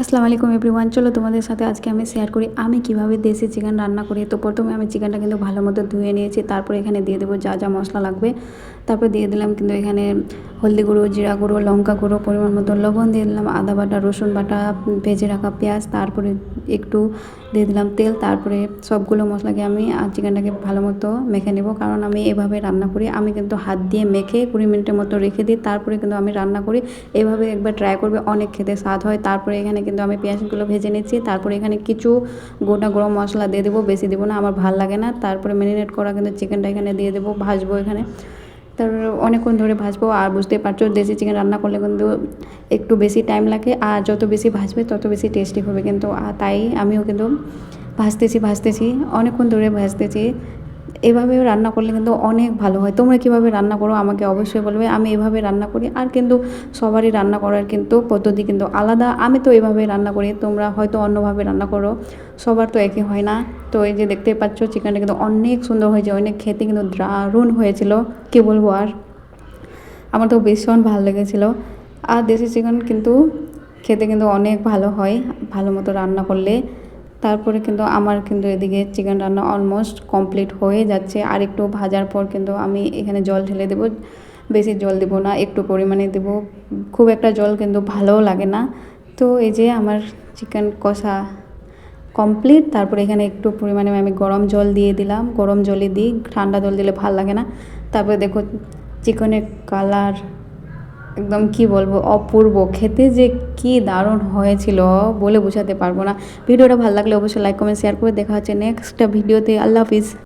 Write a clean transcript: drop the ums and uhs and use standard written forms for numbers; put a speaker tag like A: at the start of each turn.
A: আসসালামু আলাইকুম এভরিওয়ান। চলো তোমাদের সাথে আজকে আমি শেয়ার করি আমি কিভাবে দেশি চিকেন রান্না করি। তো প্রথমে আমি চিকেনটা কিন্তু ভালো মতো ধুয়ে নিয়েছি, তারপরে এখানে দিয়ে দেবো যা যা মশলা লাগবে। তারপর দিয়ে দিলাম কিন্তু এখানে হলদি গুঁড়ো, জিরা গুঁড়ো, লঙ্কা গুঁড়ো, পরিমাণ মতো লবণ দিয়ে দিলাম, আদা বাটা, রসুন বাটা, ভেজে রাখা পেঁয়াজ, তারপরে একটু দিয়ে দিলাম তেল। তারপরে সবগুলো মশলাকে আমি আর চিকেনটাকে ভালো মতো মেখে নেব, কারণ আমি এভাবে রান্না করি। আমি কিন্তু হাত দিয়ে মেখে 20 মিনিটের মতো রেখে দিই, তারপরে কিন্তু আমি রান্না করি। এভাবে একবার ট্রাই করবে, অনেক খেতে স্বাদ হয়। তারপরে এখানে কিন্তু আমি পেঁয়াজগুলো ভেজে নিচ্ছি, তারপরে এখানে কিছু গোটা গরম মশলা দিয়ে দেবো, বেশি দেবো না, আমার ভালো লাগে না। তারপরে ম্যারিনেট করা কিন্তু চিকেনটা এখানে দিয়ে দেবো, ভাজবো এখানে। তারপরে অনেকক্ষণ ধরে ভাজবো। আর বুঝতেই পারছো দেশি চিকেন রান্না করলে কিন্তু একটু বেশি টাইম লাগে, আর যত বেশি ভাজবে তত বেশি টেস্টি হবে কিন্তু। তাই আমিও কিন্তু ভাজতেছি অনেকক্ষণ ধরে ভাজতেছি। এভাবেও রান্না করলে কিন্তু অনেক ভালো হয়। তোমরা কীভাবে রান্না করো আমাকে অবশ্যই বলবে। আমি এভাবে রান্না করি, আর কিন্তু সবারই রান্না করার কিন্তু পদ্ধতি কিন্তু আলাদা। আমি তো এভাবে রান্না করি, তোমরা হয়তো অন্যভাবে রান্না করো, সবার তো একই হয় না। তো এই যে দেখতেই পাচ্ছ চিকেনটা কিন্তু অনেক সুন্দর হয়েছে, অনেক খেতে কিন্তু দারুণ হয়েছিল, কী বলবো আর। আমার তো ভীষণ ভালো লেগেছিলো। আর দেশি চিকেন কিন্তু খেতে কিন্তু অনেক ভালো হয় ভালো মতো রান্না করলে। তারপরে কিন্তু আমার কিন্তু এদিকে চিকেন রান্না অলমোস্ট কমপ্লিট হয়ে যাচ্ছে। আর একটু ভাজার পর কিন্তু আমি এখানে জল ঢেলে দেবো। বেশি জল দেবো না, একটু পরিমাণে দেবো, খুব একটা জল কিন্তু ভালোও লাগে না। তো এই যে আমার চিকেন কষা কমপ্লিট। তারপরে এখানে একটু পরিমাণে আমি গরম জল দিয়ে দিলাম, গরম জলে দিই, ঠান্ডা জল দিলে ভালো লাগে না। তারপরে দেখো চিকেনের কালার একদম কি বলবো, অপূর্ব খেতে যে কি দারুণ হয়েছিল বলে বোঝাতে পারবো না। ভিডিওটা ভালো লাগলে অবশ্যই লাইক কমেন্ট শেয়ার করে দেখা হচ্ছে নেক্সট ভিডিওতে। আল্লাহ হাফিজ।